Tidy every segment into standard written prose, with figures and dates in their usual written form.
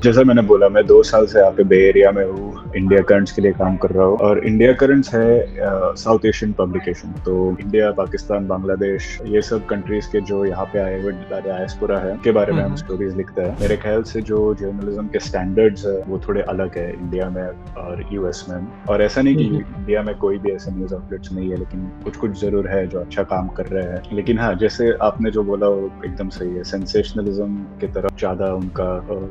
जैसा मैंने बोला, मैं 2 साल से यहाँ पे बे एरिया में हूँ, इंडिया करंट्स के लिए काम कर रहा हूँ और इंडिया करंट्स है साउथ एशियन पब्लिकेशन। तो इंडिया, पाकिस्तान, बांग्लादेश ये सब कंट्रीज के जो यहाँ पे आए हुए डायस्पोरा है के बारे में हम स्टोरीज लिखते हैं। मेरे ख्याल से जो जर्नलिज्म के स्टैंडर्ड्स है वो थोड़े अलग है इंडिया में और यूएस में। और ऐसा नहीं कि इंडिया में कोई भी ऐसे न्यूज आउटलेट्स नहीं है, लेकिन कुछ कुछ जरूर है जो अच्छा काम कर रहे हैं। लेकिन हाँ, जैसे आपने जो बोला वो एकदम सही है, सेंसेशनलिज्म की तरफ ज्यादा उनका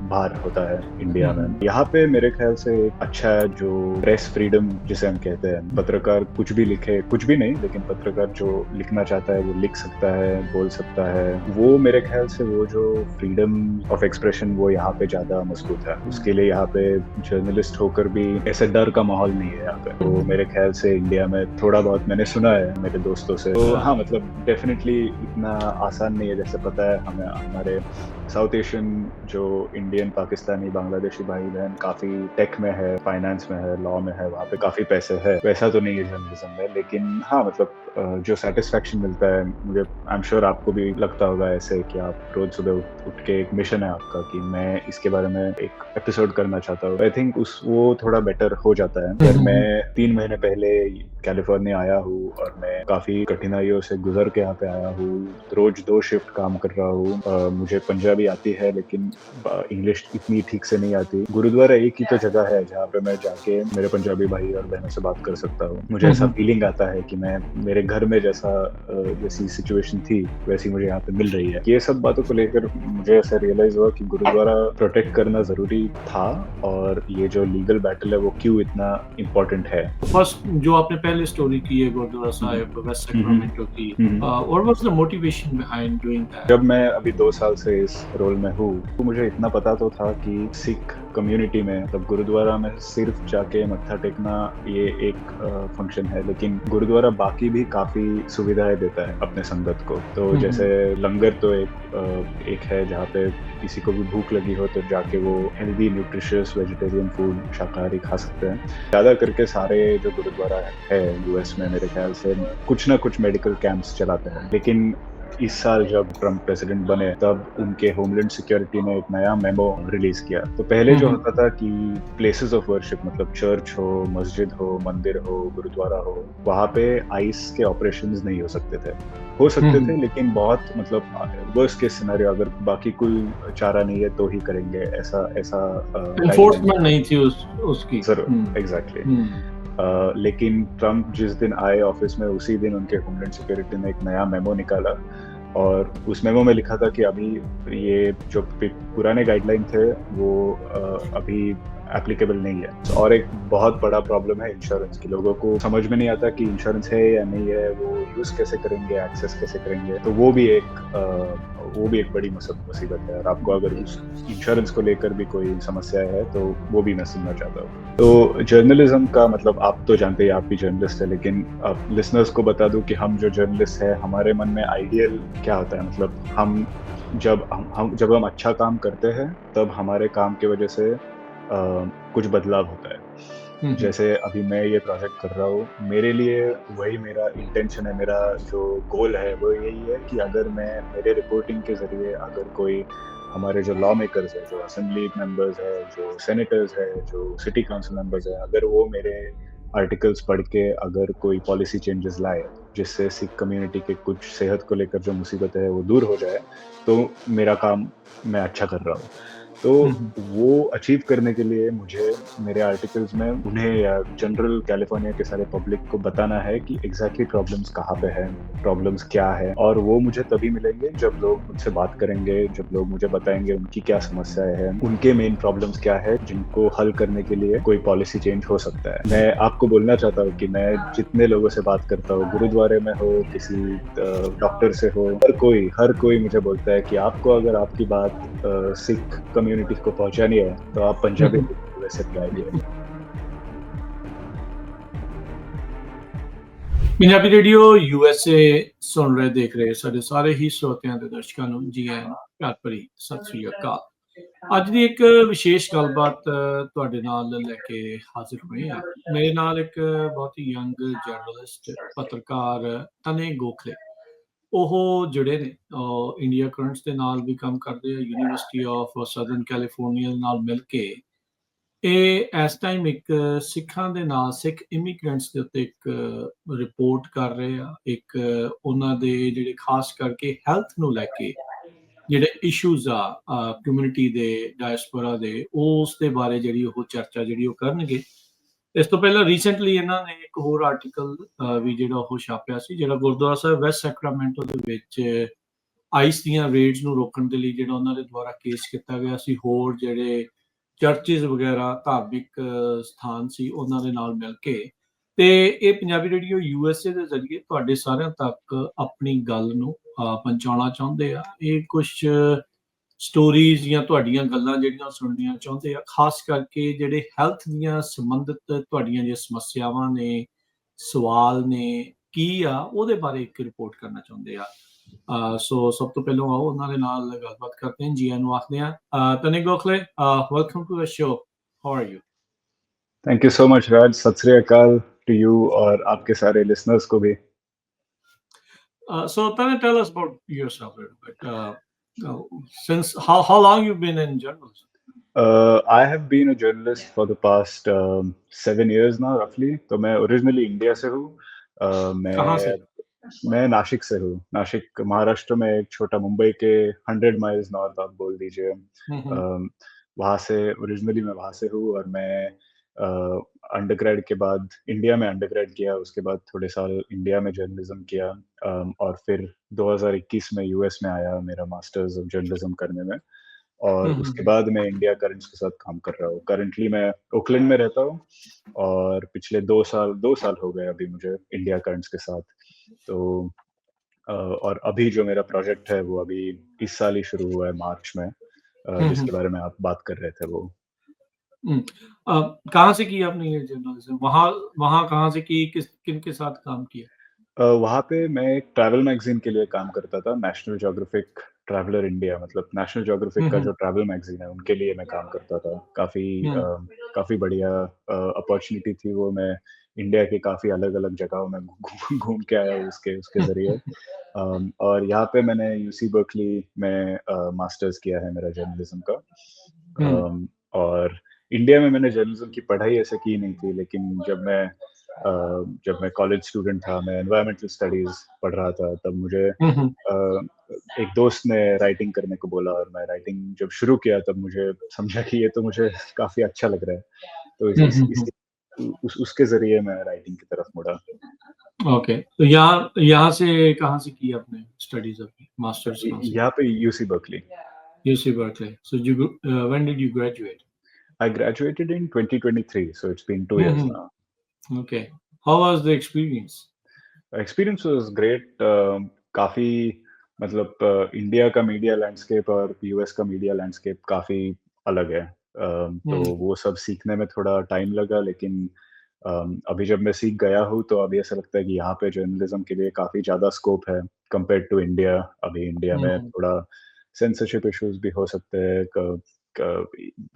भार होता है इंडिया में। यहाँ पे मेरे ख्याल से एक अच्छा है जो प्रेस फ्रीडम जिसे हम कहते हैं, पत्रकार कुछ भी लिखे, कुछ भी नहीं लेकिन पत्रकार जो लिखना चाहता है वो लिख सकता है, बोल सकता है। वो मेरे ख्याल से वो जो फ्रीडम ऑफ एक्सप्रेशन वो यहाँ पे ज्यादा मजबूत है। उसके लिए यहाँ पे जर्नलिस्ट होकर भी ऐसे डर का माहौल नहीं है यहाँ पे। तो मेरे ख्याल से इंडिया में थोड़ा बहुत मैंने सुना है मेरे दोस्तों से, तो हाँ मतलब डेफिनेटली इतना आसान नहीं है। जैसे पता है हमें, हमारे साउथ एशियन जो इंडियन, पाकिस्तानी, बांग्लादेशी भाई बहन काफी टेक में है, फाइनेंस में है, लॉ में है, वहाँ पे काफी पैसे है। वैसा तो नहीं है जर्नलिज्म में, लेकिन हाँ मतलब जो सेटिस्फेक्शन मिलता है मुझे, आई एम श्योर आपको भी लगता होगा ऐसे कि आप रोज सुबह उठ के एक मिशन है आपका कि मैं इसके बारे में एक एपिसोड करना चाहता हूँ। आई थिंक उस वो थोड़ा बेटर हो जाता है। अगर मैं 3 महीने पहले कैलिफोर्निया आया हूँ और मैं काफी कठिनाइयों से गुजर के यहाँ पे आया हूँ, रोज 2 शिफ्ट काम कर रहा हूँ। मुझे पंजाबी आती है लेकिन इंग्लिश इतनी ठीक से नहीं आती। गुरुद्वारा एक ही तो जगह है जहाँ पे मैं जाके मेरे पंजाबी भाई और बहनों से बात कर सकता हूँ। मुझे ऐसा फीलिंग आता है कि मैं मेरे घर में जैसी सिचुएशन थी वैसी मुझे यहाँ पे मिल रही है। ये सब बातों को लेकर मुझे ऐसा रियलाइज हुआ कि गुरुद्वारा प्रोटेक्ट करना जरूरी था और ये जो लीगल बैटल है वो क्यों इतना इम्पोर्टेंट है। फर्स्ट जो आपने पहले स्टोरी की है गुरुद्वारा साहिब वेस्ट सैक्रामेंटो की, what was the motivation behind doing that? जब मैं अभी 2 साल से इस रोल में हूँ तो मुझे इतना पता तो था कि सिख कम्युनिटी में, मतलब गुरुद्वारा में सिर्फ जाके मत्था टेकना ये एक फंक्शन है, लेकिन गुरुद्वारा बाकी भी काफी सुविधाएं देता है अपने संगत को। तो जैसे लंगर तो एक है जहाँ पे किसी को भी भूख लगी हो तो जाके वो हेल्दी, न्यूट्रिशियस वेजिटेरियन फूड, शाकाहारी खा सकते हैं। ज्यादा करके सारे जो गुरुद्वारा है यूएस में मेरे ख्याल से कुछ ना कुछ मेडिकल कैंप्स चलाते हैं। लेकिन इस साल जब ट्रम्प प्रेसिडेंट बने तब उनके होमलैंड सिक्योरिटी ने एक नया मेमो रिलीज किया। तो पहले जो होता था कि प्लेसेस ऑफ वर्शिप, मतलब चर्च हो, मस्जिद हो, मंदिर हो, गुरुद्वारा हो, वहाँ पे आइस के ऑपरेशंस नहीं हो सकते थे लेकिन बहुत मतलब वर्स्ट केस सिनेरियो, अगर बाकी कोई चारा नहीं है तो ही करेंगे, ऐसा ऐसा एनफोर्समेंट नहीं थी उसकी। जरूर, एग्जैक्टली। लेकिन ट्रम्प जिस दिन आए ऑफिस में उसी दिन उनके होमलैंड सिक्योरिटी ने एक नया मेमो निकाला और उस मेमो में लिखा था कि अभी ये जो पुराने गाइडलाइन थे वो अभी एप्लीकेबल नहीं है। और एक बहुत बड़ा प्रॉब्लम है इंश्योरेंस की। लोगों को समझ में नहीं आता कि इंश्योरेंस है या नहीं है, वो यूज कैसे करेंगे, एक्सेस कैसे करेंगे। तो वो भी एक बड़ी मुसीबत है। और आपको अगर उस इंश्योरेंस को लेकर भी कोई समस्या है तो वो भी मैं सुनना चाहता हूँ। तो जर्नलिज्म का मतलब आप तो जानते हैं, आप भी जर्नलिस्ट है, लेकिन आप लिसनर्स को बता दूं कि हम जो जर्नलिस्ट है हमारे मन में आइडियल क्या होता है। मतलब जब हम अच्छा काम करते हैं तब हमारे काम की वजह से कुछ बदलाव होता है। जैसे अभी मैं ये प्रोजेक्ट कर रहा हूँ, मेरे लिए वही मेरा इंटेंशन है, मेरा जो गोल है वो यही है कि अगर मैं मेरे रिपोर्टिंग के जरिए अगर कोई हमारे जो लॉ मेकर्स है, जो असेंबली मेंबर्स है, जो सेनेटर्स है, जो सिटी काउंसिल मेंबर्स है, अगर वो मेरे आर्टिकल्स पढ़ के अगर कोई पॉलिसी चेंजेस लाए जिससे सिख कम्युनिटी के कुछ सेहत को लेकर जो मुसीबत है वो दूर हो जाए, तो मेरा काम मैं अच्छा कर रहा हूँ। तो वो अचीव करने के लिए मुझे मेरे आर्टिकल्स में उन्हें या जनरल कैलिफोर्निया के सारे पब्लिक को बताना है कि एग्जैक्टली प्रॉब्लम्स कहाँ पे हैं, प्रॉब्लम्स क्या है। और वो मुझे तभी मिलेंगे जब लोग मुझसे बात करेंगे, जब लोग मुझे बताएंगे उनकी क्या समस्याएं हैं, उनके मेन प्रॉब्लम्स क्या है जिनको हल करने के लिए कोई पॉलिसी चेंज हो सकता है। मैं आपको बोलना चाहता हूँ कि मैं जितने लोगों से बात करता हूँ, गुरुद्वारे में हो, किसी डॉक्टर से हो, हर कोई मुझे बोलता है कि आपको अगर आपकी बात सिख कम्युनिटी को पहुंचानी है तो आप पंजाबी वैसे भी आइए। ਪੰਜਾਬੀ ਰੇਡੀਓ USA ਸੁਣ ਰਹੇ ਦੇਖ ਰਹੇ ਸਾਡੇ ਸਾਰੇ ਹੀ ਸਰੋਤਿਆਂ ਤੇ ਦਰਸ਼ਕਾਂ ਨੂੰ ਜੀ ਆਇਆਂ ਨੂੰ ਪਿਆਰ ਭਰੀ ਸਤਿ ਸ੍ਰੀ ਅਕਾਲ। ਅੱਜ ਦੀ ਇੱਕ ਵਿਸ਼ੇਸ਼ ਗੱਲਬਾਤ ਤੁਹਾਡੇ ਨਾਲ ਲੈ ਕੇ ਹਾਜ਼ਰ ਹੋਏ ਹਾਂ। ਮੇਰੇ ਨਾਲ ਇੱਕ ਬਹੁਤ ਹੀ ਯੰਗ ਜਰਨਲਿਸਟ ਪੱਤਰਕਾਰ ਤਨੇ ਗੋਖਲੇ ਉਹ ਜਿਹੜੇ ਨੇ ਇੰਡੀਆ ਕਰੰਟਸ ਦੇ ਨਾਲ ਵੀ ਕੰਮ ਕਰਦੇ ਆ, ਯੂਨੀਵਰਸਿਟੀ ਆਫ ਸਦਰਨ ਕੈਲੀਫੋਰਨੀਆ ਦੇ ਨਾਲ ਮਿਲ ਕੇ ਇਹ ਇਸ ਟਾਈਮ ਇੱਕ ਸਿੱਖਾਂ ਦੇ ਨਾਲ ਸਿੱਖ ਇਮੀਗ੍ਰੈਂਟਸ ਦੇ ਉੱਤੇ ਇੱਕ ਰਿਪੋਰਟ ਕਰ ਰਹੇ ਆ, ਇੱਕ ਉਹਨਾਂ ਦੇ ਜਿਹੜੇ ਖਾਸ ਕਰਕੇ ਹੈਲਥ ਨੂੰ ਲੈ ਕੇ ਜਿਹੜੇ ਇਸ਼ੂਜ਼ ਆ ਕਮਿਊਨਿਟੀ ਦੇ ਡਾਇਸਪੋਰਾ ਦੇ, ਉਸ ਦੇ ਬਾਰੇ ਜਿਹੜੀ ਉਹ ਚਰਚਾ ਜਿਹੜੀ ਉਹ ਕਰਨਗੇ। ਇਸ ਤੋਂ ਪਹਿਲਾਂ ਰੀਸੈਂਟਲੀ ਇਹਨਾਂ ਨੇ ਇੱਕ ਹੋਰ ਆਰਟੀਕਲ ਵੀ ਜਿਹੜਾ ਉਹ ਛਾਪਿਆ ਸੀ, ਜਿਹੜਾ ਗੁਰਦੁਆਰਾ ਸਾਹਿਬ ਵੈਸਟ ਸੈਕਰਾਮੈਂਟੋ ਦੇ ਵਿੱਚ ਆਈਸ ਦੀਆਂ ਰੇਡਸ ਨੂੰ ਰੋਕਣ ਦੇ ਲਈ ਜਿਹੜਾ ਉਹਨਾਂ ਦੇ ਦੁਆਰਾ ਕੇਸ ਕੀਤਾ ਗਿਆ ਸੀ, ਹੋਰ ਜਿਹੜੇ ਚਰਚਿਸ ਵਗੈਰਾ ਧਾਰਮਿਕ ਸਥਾਨ ਸੀ ਉਹਨਾਂ ਦੇ ਨਾਲ ਮਿਲ ਕੇ। ਤੇ ਇਹ ਪੰਜਾਬੀ ਰੇਡੀਓ USA ਦੇ ਜ਼ਰੀਏ ਤੁਹਾਡੇ ਸਾਰਿਆਂ ਤੱਕ ਆਪਣੀ ਗੱਲ ਨੂੰ ਪਹੁੰਚਾਉਣਾ ਚਾਹੁੰਦੇ ਆ। ਇਹ ਕੁਝ ਸਟੋਰੀਜ਼ ਜਾਂ ਤੁਹਾਡੀਆਂ ਗੱਲਾਂ ਜਿਹੜੀਆਂ ਸੁਣਨੀਆਂ ਚਾਹੁੰਦੇ ਆ, ਖਾਸ ਕਰਕੇ ਜਿਹੜੇ ਹੈਲਥ ਦੀਆਂ ਸੰਬੰਧਿਤ ਤੁਹਾਡੀਆਂ ਜੇ ਸਮੱਸਿਆਵਾਂ ਨੇ, ਸਵਾਲ ਨੇ, ਕੀ ਆ ਉਹਦੇ ਬਾਰੇ ਇੱਕ ਰਿਪੋਰਟ ਕਰਨਾ ਚਾਹੁੰਦੇ ਆ। ਸੋ ਸਭ ਤੋਂ ਪਹਿਲਾਂ ਆਓ ਉਹਨਾਂ ਦੇ ਨਾਲ ਗੱਲਬਾਤ ਕਰਦੇ ਹਾਂ। ਜੀ ਆਇਆਂ ਨੂੰ ਆਖਦੇ ਹਾਂ। Tanik Gokhale, welcome to the show. How are you? Thank you so much Raj. सत श्री अकाल टू यू और आपके सारे लिसनर्स को भी। So Tanya, tell us about yourself a little bit. Since how long you've been in journalism? I have been a journalist for the past 7 years now, roughly. तो मैं ओरिजिनली इंडिया से हूँ। कहाँ से? मैं नासिक से हूँ। नासिक महाराष्ट्र में एक छोटा, मुंबई के 100 माइल्स नॉर्थ आप बोल दीजिए। वहाँ से ओरिजिनली मैं वहाँ से हूँ और मैं अंडरग्रेड के बाद इंडिया में अंडरग्रेड किया, उसके बाद थोड़े साल इंडिया में जर्नलिज्म किया और फिर 2021 में यूएस में आया मेरा मास्टर्स ऑफ जर्नलिज्म करने में। और उसके बाद मैं इंडिया करंट्स के साथ काम कर रहा हूँ। करंटली मैं ओकलैंड में रहता हूँ और पिछले 2 साल हो गए अभी मुझे इंडिया करंट्स के साथ। तो और अभी जो मेरा प्रोजेक्ट है वो अभी इस साल ही शुरू हुआ है मार्च में, जिसके बारे में आप बात कर रहे थे वो। कहाँ से की आपने ये जर्नलिज्म? वहाँ कहाँ से की, किन के साथ काम किया? वहाँ पे मैं एक ट्रैवल मैगजीन के लिए काम करता था, नेशनल ज्योग्राफिक ट्रैवलर इंडिया, मतलब नेशनल ज्योग्राफिक का जो ट्रैवल मैगजीन है उनके लिए मैं काम करता था। काफ़ी बढ़िया अपॉर्चुनिटी थी वो। मैं इंडिया के काफ़ी अलग-अलग जगहों में घूम के आया हूँ उसके ज़रिए। और यहाँ पे मैंने यूसी बर्कली में मास्टर्स किया है मेरा जर्नलिज्म का। और इंडिया में मैंने जर्नलिज्म की पढ़ाई ऐसे की नहीं थी, लेकिन जब मैं कॉलेज स्टूडेंट था, मैं एनवायरमेंटल स्टडीज पढ़ रहा था, तब मुझे एक दोस्त ने राइटिंग करने को बोला और मैं राइटिंग जब शुरू किया तब मुझे समझा कि ये तो मुझे काफ़ी अच्छा लग रहा है। तो उसके ज़रिए मैं राइटिंग की तरफ मुड़ा। ओके, तो यहाँ से कहाँ से की आपने स्टडीज अपनी मास्टर्स? यहाँ पे UC Berkeley. UC Berkeley. So when did you graduate? I graduated in 2023, so it's been 2 years now. Okay. How was the experience? Experience was great. काफ़ी मतलब इंडिया का मीडिया लैंडस्केप और यूएस का media landscape काफ़ी अलग है। तो वो सब सीखने में थोड़ा टाइम लगा, लेकिन अभी जब मैं सीख गया हूँ तो अभी ऐसा लगता है कि यहाँ पे जर्नलिज्म के लिए काफ़ी ज़्यादा स्कोप है कंपेयर टू इंडिया। अभी इंडिया में थोड़ा सेंसरशिप इश्यूज भी हो सकते हैं,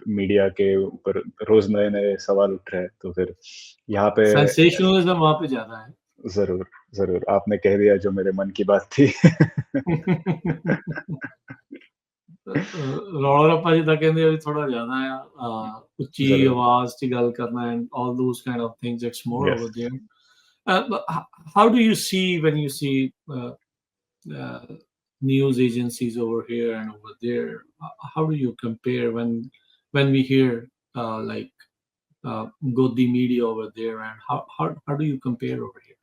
मीडिया के ऊपर रोज नए सवाल उठ रहे हैं, तो फिर यहाँ पे सेंसेशनलिज्म वहाँ पे ज्यादा है। जरूर आपने कह दिया जो मेरे मन की बात थी। ਰੌਲਾ ਰੱਪਾ ਜਿੱਦਾਂ ਕਹਿੰਦੇ ਆ ਥੋੜਾ ਜ਼ਿਆਦਾ ਆ, ਉੱਚੀ ਆਵਾਜ਼ 'ਚ ਗੱਲ ਕਰਨਾ and all those kind of things, it's more over there. How do you see when you see news agencies over here and over there? How do you compare when we hear like Godi media over there, and how do you compare over here?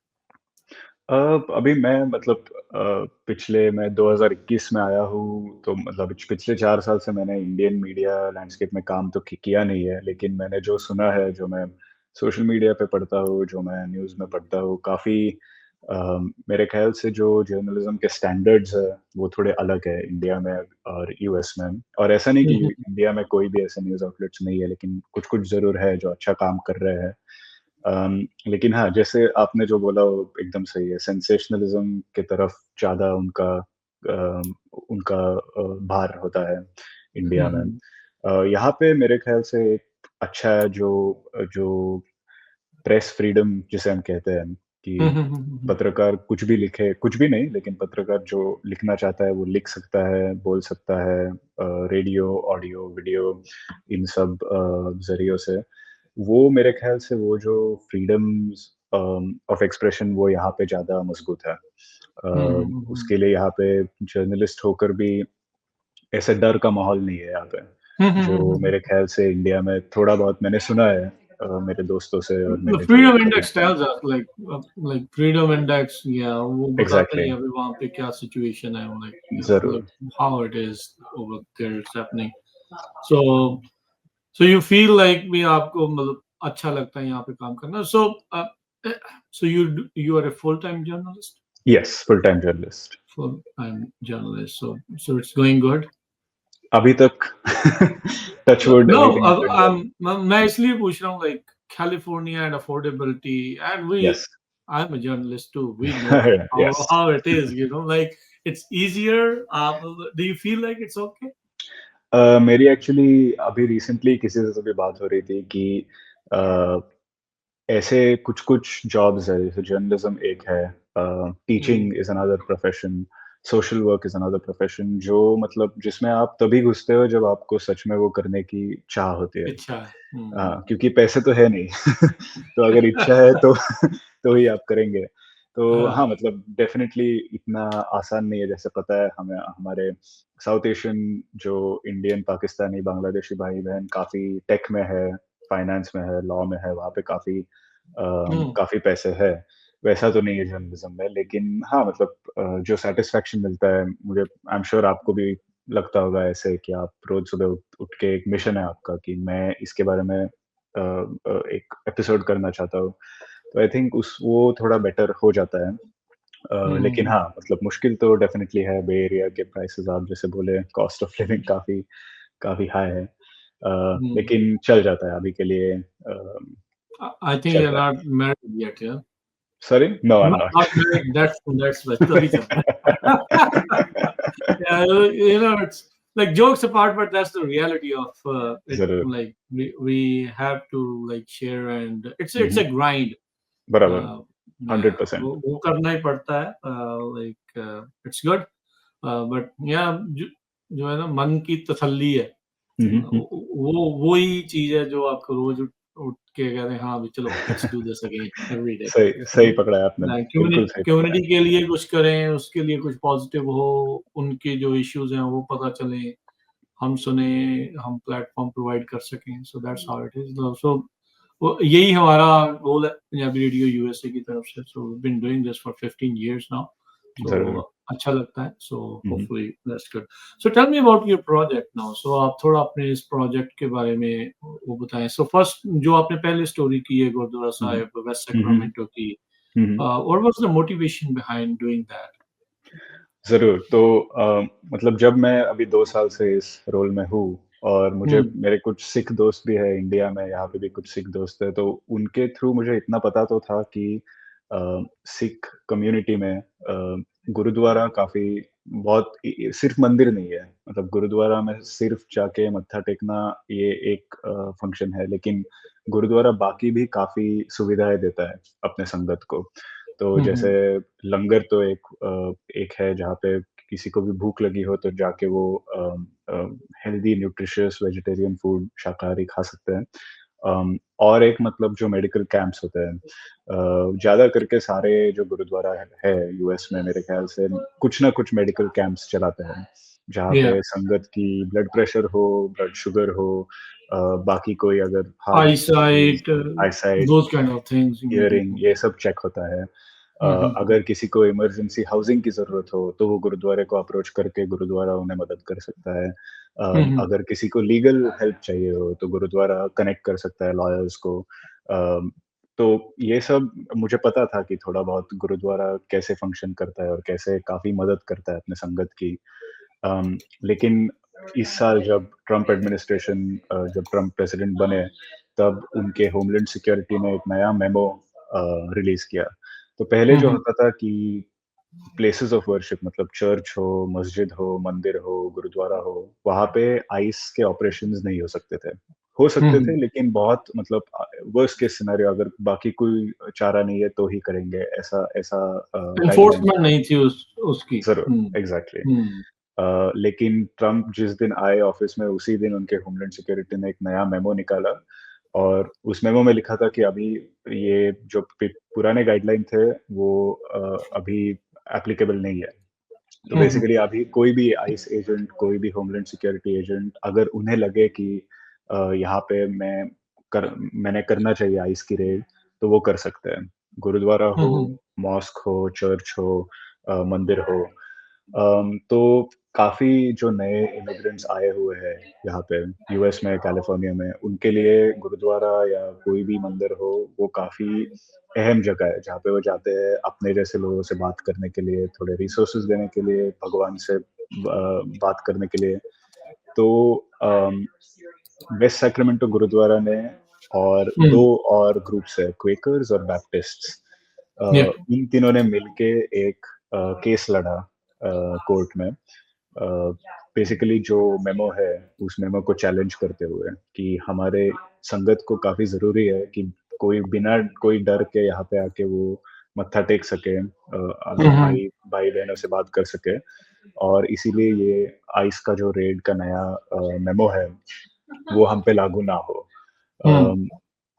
अभी मैं मतलब मैं 2021 में आया हूँ, तो मतलब पिछले 4 साल से मैंने इंडियन मीडिया लैंडस्केप में काम तो किया नहीं है, लेकिन मैंने जो सुना है, जो मैं सोशल मीडिया पे पढ़ता हूँ, जो मैं न्यूज़ में पढ़ता हूँ, काफ़ी मेरे ख्याल से जो जर्नलिज्म के स्टैंडर्ड्स है वो थोड़े अलग है इंडिया में और यूएस में। और ऐसा नहीं कि इंडिया में कोई भी ऐसे न्यूज़ आउटलेट्स नहीं है, लेकिन कुछ ज़रूर है जो अच्छा काम कर रहे हैं। लेकिन हाँ, जैसे आपने जो बोला वो एकदम सही है। सेंसेशनलिज्म की तरफ ज़्यादा उनका भार होता है इंडिया में। यहाँ पे मेरे ख्याल से एक अच्छा है जो प्रेस फ्रीडम जिसे हम कहते हैं, कि पत्रकार कुछ भी लिखे, कुछ भी नहीं, लेकिन पत्रकार जो लिखना चाहता है वो लिख सकता है, बोल सकता है, रेडियो, ऑडियो, वीडियो, इन सब ज़रियों से। वो मेरे ख़्याल से वो जो फ्रीडम्स ऑफ एक्सप्रेशन वो यहाँ पे ज़्यादा मज़बूत है। उसके लिए यहाँ पे जर्नलिस्ट होकर भी ऐसे डर का माहौल नहीं है यहाँ पे, जो मेरे ख़्याल से इंडिया में थोड़ा बहुत मैंने सुना है मेरे दोस्तों से और The मेरे जो Freedom Index कलीग हैं। tells us like Freedom Index, yeah, वो बताता ही एग्ज़ैक्टली, है अभी वहाँ पे क्या सिचुएशन है, ज़रूर। like how it is over there it's happening. So so you feel like भी आपको मतलब अच्छा लगता है यहाँ पे काम करना. So you are a full-time journalist, yes, full time journalist. full-time journalist. So it's going good. अभी तक touch wood No, everything is going well. मैं इसलिए पूछ रहा हूँ like California and affordability, and yes, I'm a journalist too. We know yes. how it is, like it's easier. Do you feel like it's okay? मेरी actually अभी recently किसी से भी बात हो रही थी कि अ, ऐसे कुछ-कुछ जॉब्स है, जैसे जर्नलिज़्म एक है, hmm, teaching is another profession, social work is another profession, जो मतलब जिसमें आप तभी घुसते हो जब आपको सच में वो करने की चाह होती है। इच्छा है। क्योंकि पैसे तो है नहीं। तो अगर इच्छा है तो तो ही आप करेंगे। तो हाँ, हाँ, मतलब डेफ़िनिटली इतना आसान नहीं है, जैसे पता है हमें हमारे साउथ एशियन जो इंडियन, पाकिस्तानी, बांग्लादेशी भाई-बहन काफ़ी टेक में है, फाइनेंस में है, लॉ में है, वहाँ पे हम्म, काफ़ी पैसे है। वैसा तो नहीं है जर्नलिज़्म में, लेकिन हाँ, मतलब जो सैटिस्फैक्शन मिलता है मुझे, आई एम श्योर आपको भी लगता होगा ऐसे कि आप रोज़ सुबह उठ उठ के एक मिशन है आपका कि मैं इसके बारे में एक एपिसोड करना चाहता हूँ। तो आई थिंक उस वो थोड़ा बेटर हो जाता है। लेकिन हम्म, हाँ, मतलब मुश्किल तो डेफ़िनिटली है, बे एरिया के प्राइसेज़ आप जैसे बोले, कॉस्ट ऑफ लिविंग काफ़ी काफ़ी हाई है। हम्म. लेकिन चल जाता है अभी के लिए, I think चल you're रहा है। not married yet, yeah? Sorry? No, I am Not not. married. That's right. तभी चल रहा है. Yeah, it's like jokes apart, but that's the reality of it. ज़रूर। Like we have to like share, and hmm, it's hmm. a grind. बराबर, Uh, yeah, 100%। वो करना ही पड़ता है. It's good. But yeah, जो है ना मन की तसल्ली है. हुँ, हुँ, हुँ। वो ही चीज है जो आपको रोज उठ उठ के कहते हैं हाँ अभी चलो let's do this again every day. सही सही पकड़ा है आपने, बिल्कुल कम्युनिटी सही पकड़ा है। कम्युनिटी के लिए कुछ करें, उसके लिए कुछ पॉजिटिव हो, उनके जो इश्यूज हैं वो पता चले, हम सुने, हम प्लेटफॉर्म प्रोवाइड कर सकें. So that's how it is. So यही हमारा गोल है पंजाबी रेडियो यूएसए की तरफ से. So we been doing this for 15 years now. So ज़रूर। अच्छा लगता है. सो हुँ, हुँ। Hopefully that's good. So tell me about your project now. So आप थोड़ा अपने इस प्रोजेक्ट के बारे में वो बताएं. सो फर्स्ट जो आपने पहले स्टोरी की है गुरुद्वारा हुँ, हुँ। साहिब वेस्ट हुँ, हुँ। सैक्रामेंटो की, हुँ, हुँ। what was the motivation behind doing that? ज़रूर, तो मतलब जब मैं अभी 2 साल से इस रोल में हूँ और मुझे हुँ, मेरे कुछ सिख दोस्त भी हैं इंडिया में, यहाँ पे भी कुछ सिख दोस्त हैं, तो उनके थ्रू मुझे इतना पता तो था कि सिख कम्युनिटी में गुरुद्वारा काफ़ी बहुत सिर्फ़ मंदिर नहीं है, मतलब गुरुद्वारा में सिर्फ़ जाके मत्था टेकना ये एक फ़ंक्शन है, लेकिन गुरुद्वारा बाकी भी काफ़ी सुविधाएँ देता है अपने संगत को। तो हुँ, जैसे हुँ, लंगर तो एक है जहाँ पे किसी को भी भूख लगी हो तो जाके वो हेल्दी न्यूट्रिशियस वेजिटेरियन फूड शाकाहारी खा सकते हैं। और एक मतलब जो मेडिकल कैंप्स होते हैं, ज़्यादा करके सारे जो गुरुद्वारा है यूएस में मेरे ख्याल से कुछ ना कुछ मेडिकल कैंप्स चलाते हैं, जहाँ yeah, पे संगत की ब्लड प्रेशर हो, ब्लड शुगर हो, बाकी कोई अगर heart disease, eyesight, eyesight, those kind of things you need hearing, to. ये सब चेक होता है। हुँ, हुँ, हुँ, अगर किसी को इमरजेंसी हाउसिंग की ज़रूरत हो, तो वो गुरुद्वारे को अप्रोच करके गुरुद्वारा उन्हें मदद कर सकता है। हुँ, हुँ, अगर किसी को लीगल हेल्प चाहिए हो, तो गुरुद्वारा कनेक्ट कर सकता है लॉयर्स को। तो ये सब मुझे पता था कि थोड़ा बहुत गुरुद्वारा कैसे फंक्शन करता है और कैसे काफ़ी मदद करता है अपने संगत की। लेकिन इस साल जब ट्रम्प एडमिनिस्ट्रेशन जब ट्रम्प प्रेसिडेंट बने, तब उनके होमलैंड सिक्योरिटी ने एक नया मेमो रिलीज़ किया। तो पहले हुँ, जो हुँ, होता था कि प्लेसेस ऑफ वर्शिप मतलब चर्च हो, मस्जिद हो, मंदिर हो, गुरुद्वारा हो, वहाँ पे आईस के ऑपरेशंस नहीं हो सकते थे, हो सकते थे, लेकिन बहुत मतलब वर्स्ट केस सिनेरियो, अगर बाकी कोई चारा नहीं है तो ही करेंगे, ऐसा ऐसा गाइडलाइन एनफोर्समेंट नहीं थी उसकी। जरूर, एग्जैक्टली। हम्म लेकिन ट्रम्प जिस दिन आए ऑफिस में, उसी दिन उनके होमलैंड सिक्योरिटी ने एक नया मेमो निकाला, और उस मेमो में लिखा था कि अभी ये जो पुराने गाइडलाइन थे वो अभी एप्लीकेबल नहीं है। तो बेसिकली अभी कोई भी आइस एजेंट, कोई भी होमलैंड सिक्योरिटी एजेंट, अगर उन्हें लगे कि यहाँ पे मैंने करना चाहिए आइस की रेड, तो वो कर सकते हैं। गुरुद्वारा हो, मॉस्क हो, चर्च हो, मंदिर हो। तो काफी जो नए इमिग्रेंट्स आए हुए हैं यहाँ पे यूएस में, कैलिफोर्निया में, उनके लिए गुरुद्वारा या कोई भी मंदिर हो, वो काफी अहम जगह है जहाँ पे वो जाते हैं अपने जैसे लोगों से बात करने के लिए, थोड़े रिसोर्सेज देने के लिए, भगवान से बात करने के लिए। तो वेस्ट सैक्रामेंटो गुरुद्वारा ने और दो और ग्रुप्स है, क्वेकर्स और बैप्टिस्ट्स, इन तीनों ने मिलके एक केस लड़ा कोर्ट में, बेसिकली जो मेमो है उस मेमो को चैलेंज करते हुए कि हमारे संगत को काफी जरूरी है कि कोई बिना कोई डर के यहाँ पे आके वो मत्था टेक सके, भाई भाई बहनों से बात कर सके, और इसीलिए ये आइस का जो रेड का नया मेमो है वो हम पे लागू ना हो। अम,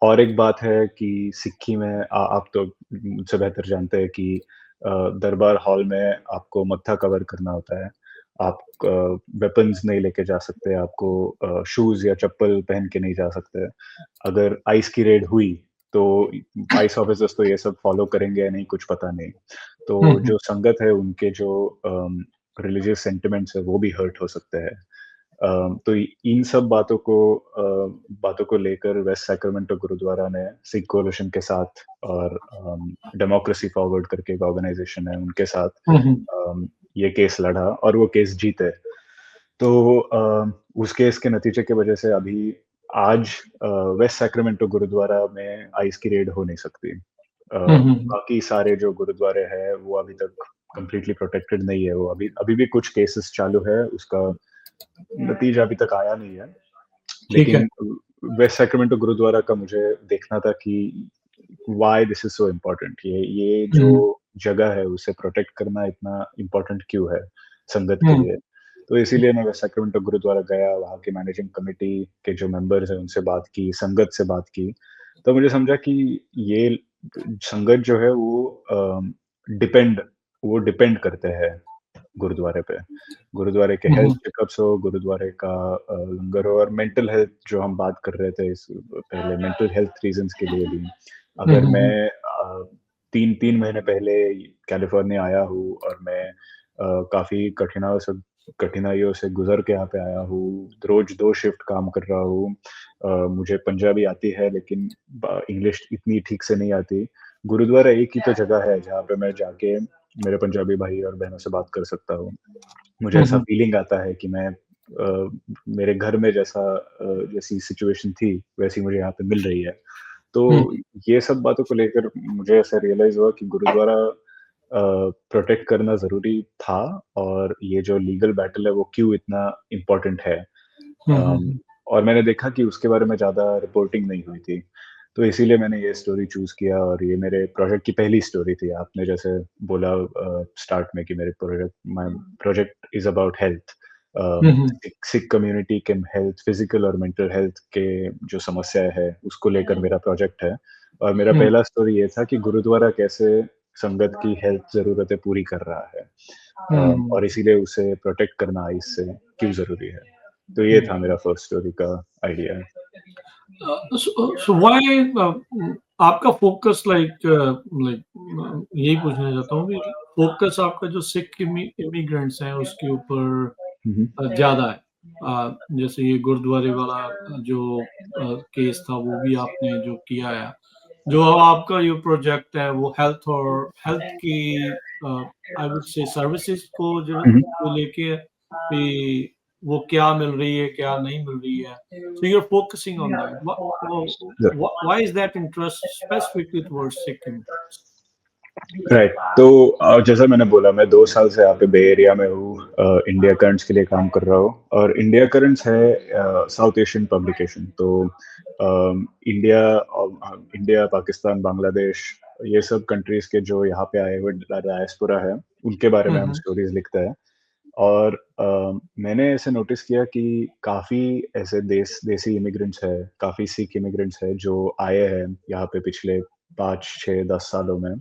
और एक बात है कि सिक्की में आप तो मुझसे बेहतर जानते हैं कि दरबार हॉल में आपको मत्था कवर करना होता है, आप वेपन्स नहीं लेके जा सकते, आपको शूज या चप्पल पहन के नहीं जा सकते। अगर आइस की रेड हुई तो आइस ऑफिसर्स तो ये सब फॉलो करेंगे या नहीं, कुछ पता नहीं। तो जो संगत है उनके जो रिलीजियस सेंटिमेंट्स है वो भी हर्ट हो सकते हैं। तो इन सब बातों को लेकर वेस्ट सैक्रामेंटो गुरुद्वारा ने सिख कोalition के साथ और डेमोक्रेसी फॉरवर्ड करके एक ऑर्गेनाइजेशन है, उनके साथ ये केस लड़ा और वो केस जीते। तो उस केस के नतीजे की वजह से अभी आज वेस्ट सैक्रामेंटो गुरुद्वारा में आइस की रेड हो नहीं सकती। बाकी सारे जो गुरुद्वारे हैं वो अभी तक कंप्लीटली प्रोटेक्टेड नहीं है, वो अभी अभी भी कुछ केसेस चालू है, उसका नतीजा अभी तक आया नहीं है। ठीक है। लेकिन वेस्ट सैक्रामेंटो गुरुद्वारा का मुझे देखना था कि why this is so important, ये जो जगह है उसे प्रोटेक्ट करना इतना इम्पोर्टेंट क्यों है संगत के लिए। तो इसीलिए मैं वेस्ट सैक्रामेंटो गुरुद्वारा गया, वहाँ की मैनेजिंग कमेटी के जो मेंबर्स हैं उनसे बात की, संगत से बात की। तो मुझे समझा कि ये संगत जो है डिपेंड वो डिपेंड करते हैं गुरुद्वारे पे। गुरुद्वारे के हेल्थ चेकअप्स हो, गुरुद्वारे का लंगर हो, और मेंटल हेल्थ जो हम बात कर रहे थे इस पहले, मेंटल हेल्थ रीजंस के लिए भी। अगर मैं 3 महीने पहले कैलिफोर्निया आया हूँ और मैं काफ़ी कठिनाइयों से गुज़र के यहाँ पे आया हूँ, रोज़ 2 शिफ्ट काम कर रहा हूँ। मुझे पंजाबी आती है लेकिन इंग्लिश इतनी ठीक से नहीं आती। गुरुद्वारा एक ही तो जगह है जहाँ पे मैं जाके मेरे पंजाबी भाई और बहनों से बात कर सकता हूँ। मुझे ऐसा फीलिंग आता है कि मैं मेरे घर में जैसी सिचुएशन थी वैसी मुझे यहाँ पे मिल रही है। तो ये सब बातों को लेकर मुझे ऐसा रियलाइज़ हुआ कि गुरुद्वारा प्रोटेक्ट करना ज़रूरी था, और ये जो लीगल बैटल है वो क्यों इतना इम्पोर्टेंट है। और मैंने देखा कि उसके बारे में ज़्यादा रिपोर्टिंग नहीं हुई थी। तो इसीलिए मैंने ये स्टोरी चूज़ किया, और ये मेरे प्रोजेक्ट की पहली स्टोरी थी। आपने जैसे बोला स्टार्ट में कि my project is about health. Sikh community के हेल्थ, फिजिकल और मेंटल हेल्थ के जो समस्याएँ है उसको लेकर मेरा प्रोजेक्ट है। और मेरा पहला स्टोरी ये था कि गुरुद्वारा कैसे संगत की हेल्थ ज़रूरतें पूरी कर रहा है, और इसीलिए उसे प्रोटेक्ट करना इससे क्यों ज़रूरी है। तो ये था मेरा फर्स्ट स्टोरी का आइडिया। सो व्हाई आपका फोकस यही पूछना चाहता हूँ कि फोकस आपका जो सिख इमिग्रेंट्स हैं उसके ऊपर ज़्यादा है। जैसे ये गुरुद्वारे वाला जो केस था वो भी आपने जो किया है। जो आपका ये प्रोजेक्ट है वो हेल्थ की आई वुड से सर्विसेज को लेके है कि वो क्या मिल रही है, क्या नहीं मिल रही है। So you're focusing on that. Why is that interest specifically towards Sikh immigrants? Right. तो जैसा मैंने बोला, मैं 2 साल से यहाँ पे बे एरिया में हूँ, इंडिया करंट्स के लिए काम कर रहा हूँ। और इंडिया करंट्स है साउथ एशियन पब्लिकेशन। तो इंडिया इंडिया, पाकिस्तान, बांग्लादेश, ये सब कंट्रीज के जो यहाँ पे आए हुए डायस्पोरा है, उनके बारे हुँ, में हम हुँ। स्टोरीज लिखते हैं। और मैंने ऐसे नोटिस किया कि काफ़ी ऐसे देसी इमिग्रेंट्स है, काफ़ी सिख इमिग्रेंट्स है जो आए हैं यहाँ पे पिछले 5, 6, 10 सालों में।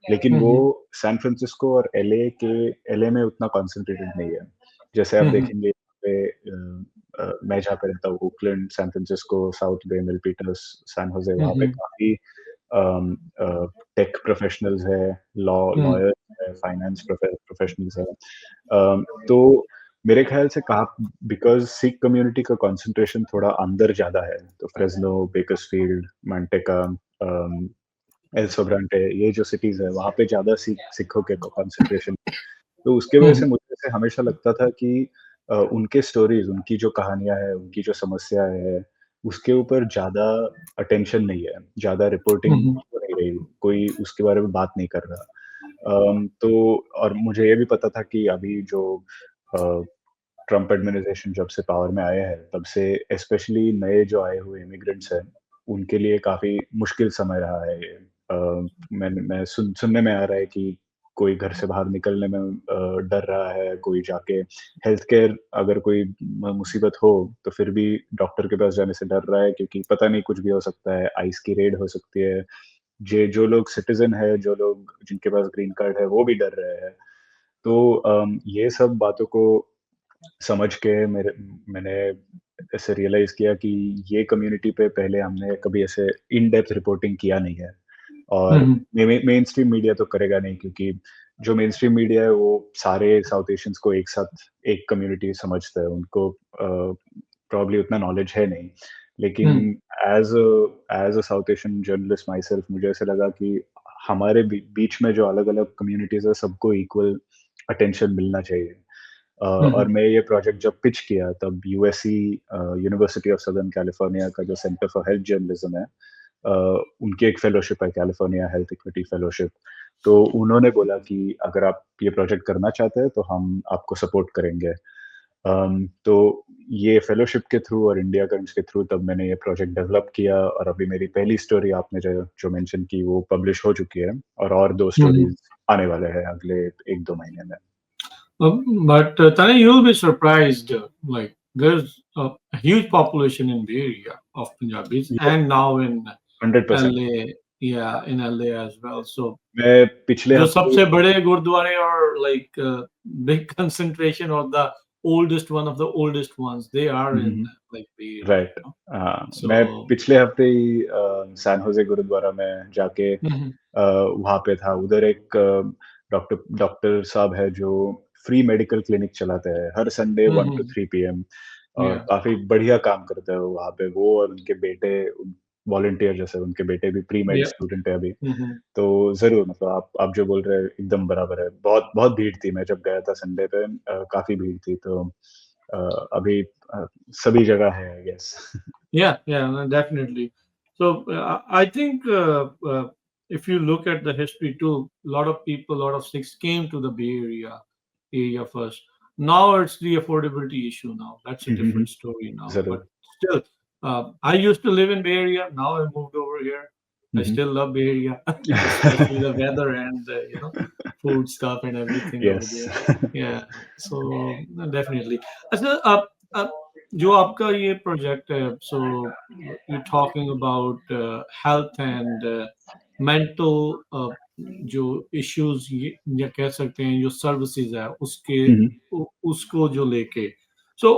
लेकिन हुँ, वो हुँ। सैन फ्रांसिस्को और एलए में उतना कंसंट्रेटेड नहीं है। जैसे आप हुँ, हुँ। देखेंगे यहाँ पे मैं जहाँ पे रहता हूँ, ओकलैंड, सैन फ्रांसिस्को, साउथ बे, मिल्पिटस, सैन होजे, हुँ, वहाँ पे हुँ। काफ़ी टेक प्रोफेशनल्स है, हुँ। लॉयर्स है, फाइनेंस प्रोफेशनल्स है। तो मेरे ख्याल से कहा, बिकॉज़ सिख कम्युनिटी का कंसंट्रेशन थोड़ा अंदर ज़्यादा है, तो फ्रेज़नो, बेकर्सफील्ड, मैंटेका, अम, एल सोब्रांटे, ये जो सिटीज़ है, वहाँ पे ज़्यादा सिखों के कंसंट्रेशन। तो उसकी हुँ, वजह से हुँ। मुझे ऐसे हमेशा लगता था कि उनके स्टोरीज़, उनकी जो कहानियाँ हैं, उनकी जो समस्याएँ हैं, उसके ऊपर ज़्यादा अटेंशन नहीं है, ज़्यादा हुँ, रिपोर्टिंग हुँ। हो नहीं रही, कोई उसके बारे में बात नहीं कर रहा। तो और मुझे ये भी पता था कि अभी जो अ, ट्रम्प एडमिनिस्ट्रेशन जब से पावर में आया है, तब से स्पेशली नए जो आए हुए इमिग्रेंट्स हैं, उनके लिए काफ़ी मुश्किल समय रहा है ये। मैं सुनने में आ रहा है कि कोई घर से बाहर निकलने में डर रहा है, कोई जाके हेल्थ केयर अगर कोई मुसीबत हो, तो फिर भी डॉक्टर के पास जाने से डर रहा है, क्योंकि पता नहीं कुछ भी हो सकता है, आइस की रेड हो सकती है। जे जो लोग सिटिज़न है, जो लोग जिनके पास ग्रीन कार्ड है, वो भी डर रहे हैं। तो ये सब बातों को समझ के मैंने ऐसे रियलाइज़ किया कि ये कम्युनिटी पे पहले हमने कभी ऐसे इन डेप्थ रिपोर्टिंग किया नहीं है। हुँ, और हुँ। मेन स्ट्रीम मीडिया तो करेगा नहीं, क्योंकि जो मेन स्ट्रीम मीडिया है वो सारे साउथ एशियंस को एक साथ एक कम्युनिटी समझता है। उनको प्रॉब्ली उतना नॉलेज है नहीं। लेकिन हुँ। As a South Asian journalist myself, मुझे ऐसा लगा कि हमारे बीच में जो अलग-अलग कम्युनिटीज़ है, सबको इक्वल अटेंशन मिलना चाहिए। हुँ, और हुँ। मैं ये प्रोजेक्ट जब पिच किया, तब USC, university of southern California का जो सेंटर फॉर हेल्थ जर्नलिज्म है, अ, उनकी एक फेलोशिप है, कैलिफोर्निया हेल्थ इक्विटी फेलोशिप। तो उन्होंने बोला कि अगर आप ये प्रोजेक्ट करना चाहते हैं, तो हम आपको सपोर्ट करेंगे। तो ये फेलोशिप के थ्रू और इंडिया करंट्स के थ्रू तब मैंने ये प्रोजेक्ट डेवलप किया, और अभी मेरी पहली स्टोरी आपने जो जो मेंशन की, वो पब्लिश हो चुकी है, और 2 हुँ, हुँ। स्टोरीज़ आने वाले हैं अगले 1-2 महीने में। But Tanya, you'll be surprised. Like there's a huge population in Bay Area of Punjabis, ये and now in 100%। LA, yeah, in LA as well. So मैं पिछले जो हफ्ते सबसे बड़े गुरुद्वारे और like big concentration of the oldest one of the oldest ones, they are hmm, in hmm, like Bay Area, right. you know. मैं So पिछले हफ्ते ही सैन होजे गुरुद्वारा में जाके Mhm. वहाँ पे था। उधर एक डॉक्टर डॉक्टर साहब है जो फ्री मेडिकल क्लिनिक चलाते हैं हर संडे 1 टू Mhm. 3 पीएम, और Yeah. काफ़ी बढ़िया काम करते हैं वो वहाँ पे। वो और उनके बेटे वॉलंटियर जैसे, उनके बेटे भी प्री-मेड Yeah. स्टूडेंट है अभी। Mhm. तो ज़रूर, मतलब आप जो बोल रहे हैं एकदम बराबर है। बहुत बहुत भीड़ थी, मैं जब गया था संडे पे, काफ़ी भीड़ थी। तो अ, अभी सभी जगह है, I guess. Yeah, yeah, no, definitely. So I think if you look at the history too, a lot of people, a lot of Sikhs came to the Bay area first. Now it's the affordability issue. Now that's a hmm, hmm, hmm. different story now. But ज़रूर। still, I used to live in Bay Area. Now I moved over here. Hmm, I hmm. still love Bay Area, especially the weather and food stuff and everything over yes. there. Yeah, so definitely. अच्छा, आप जो आपका ये project है, so you talking about health and mental जो issues, या कह सकते हैं जो सर्विसेज है उसके हुँ, हुँ। उसको जो लेके, so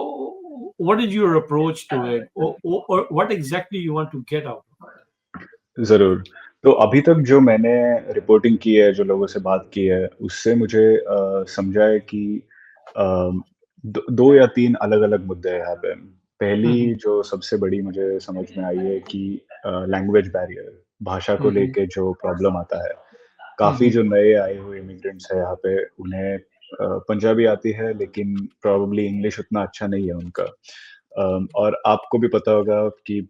what is your approach to it, और what exactly you want to get out. ज़रूर। तो अभी तक जो मैंने रिपोर्टिंग की है, जो लोगों से बात की है, उससे मुझे समझा है कि अ, 2 या 3 अलग-अलग मुद्दे हैं यहाँ पे। पहली जो सबसे बड़ी मुझे समझ में आई है कि लैंग्वेज बैरियर, भाषा को लेके जो प्रॉब्लम आता है। काफ़ी जो नए आए हुए इमिग्रेंट्स हैं यहाँ पे, उन्हें पंजाबी आती है, लेकिन प्रोबेबली इंग्लिश उतना अच्छा नहीं है उनका। और आपको भी पता होगा कि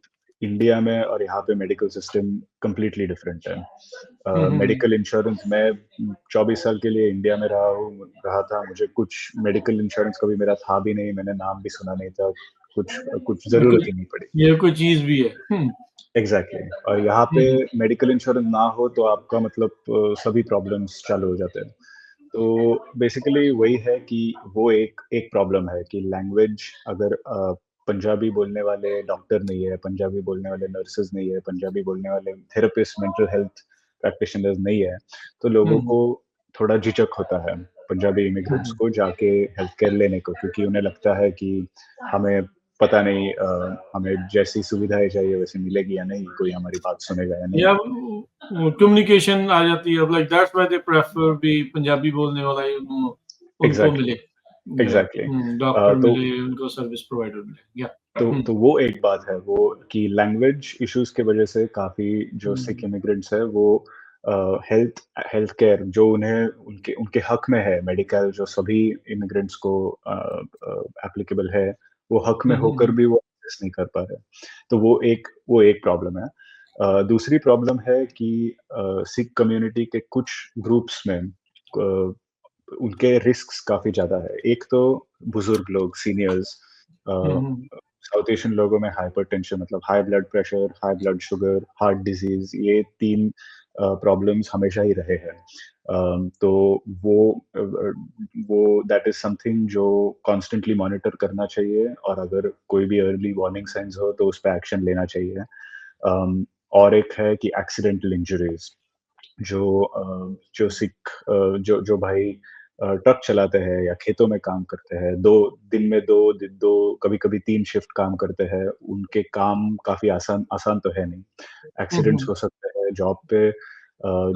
इंडिया में और यहाँ पे मेडिकल सिस्टम कम्प्लीटली डिफरेंट है। हम्म, मेडिकल इंश्योरेंस, मैं 24 साल के लिए इंडिया में रहा था, मुझे कुछ मेडिकल इंश्योरेंस कभी मेरा था भी नहीं, मैंने नाम भी सुना नहीं था, कुछ कुछ ये जरूरत कोई ही नहीं पड़ी। ये कोई चीज भी है। एग्जैक्टली और यहाँ पे हम्म, मेडिकल इंश्योरेंस ना हो तो आपका मतलब सभी प्रॉब्लम्स चालू हो जाते हैं। तो बेसिकली वही है कि वो एक एक प्रॉब्लम है कि लैंग्वेज, अगर पंजाबी बोलने वाले डॉक्टर नहीं है, पंजाबी बोलने वाले नर्सेज नहीं है, पंजाबी बोलने वाले थेरेपिस्ट, मेंटल हेल्थ प्रैक्टिशनर्स नहीं है, तो लोगों हम्म, को थोड़ा झिझक होता है पंजाबी इमिग्रेंट्स हम्म। को जाके हेल्थ केयर लेने को, क्योंकि उन्हें लगता है कि हमें पता नहीं हमें जैसी सुविधाएं चाहिए वैसे मिलेगी या नहीं, कोई हमारी बात सुनेगा या नहीं। या कम्युनिकेशन आ जाती है, like that's why they prefer भी पंजाबी बोलने वाला ही उनको एग्जैक्टली, मिले, या एग्जैक्टली। डॉक्टर तो मिले, उनको सर्विस प्रोवाइडर मिले, या तो वो एक बात है, वो कि लैंग्वेज इश्यूज की वजह से काफी जो सिख हम्म, इमिग्रेंट्स है वो हेल्थ हेल्थ केयर जो उन्हें उनके उनके हक में है, मेडिकल जो सभी इमिग्रेंट्स को एप्लीकेबल है, वो हक में होकर हम्म, भी वो एक्सेस नहीं कर पा रहे। तो वो एक प्रॉब्लम है। दूसरी प्रॉब्लम है कि सिख कम्युनिटी के कुछ ग्रुप्स में उनके रिस्क्स काफी ज्यादा है। एक तो बुजुर्ग लोग, सीनियर्स, हम्म, साउथ एशियन लोगों में हाइपरटेंशन मतलब high blood pressure, high blood sugar, heart disease, ये तीन प्रॉब्लम्स हमेशा ही रहे हैं। तो वो वो दैट इज समथिंग जो कॉन्स्टेंटली मॉनिटर करना चाहिए, और अगर कोई भी अर्ली वार्निंग साइंस हो तो उस पर एक्शन लेना चाहिए। और एक है कि एक्सीडेंटल इंजरीज, जो सिख जो भाई ट्रक चलाते हैं या खेतों में काम करते हैं, दो दिन में दो कभी कभी 3 शिफ्ट काम करते हैं, उनके काम काफी आसान आसान तो है नहीं। एक्सीडेंट्स हम्म, हो सकते हैं जॉब पे।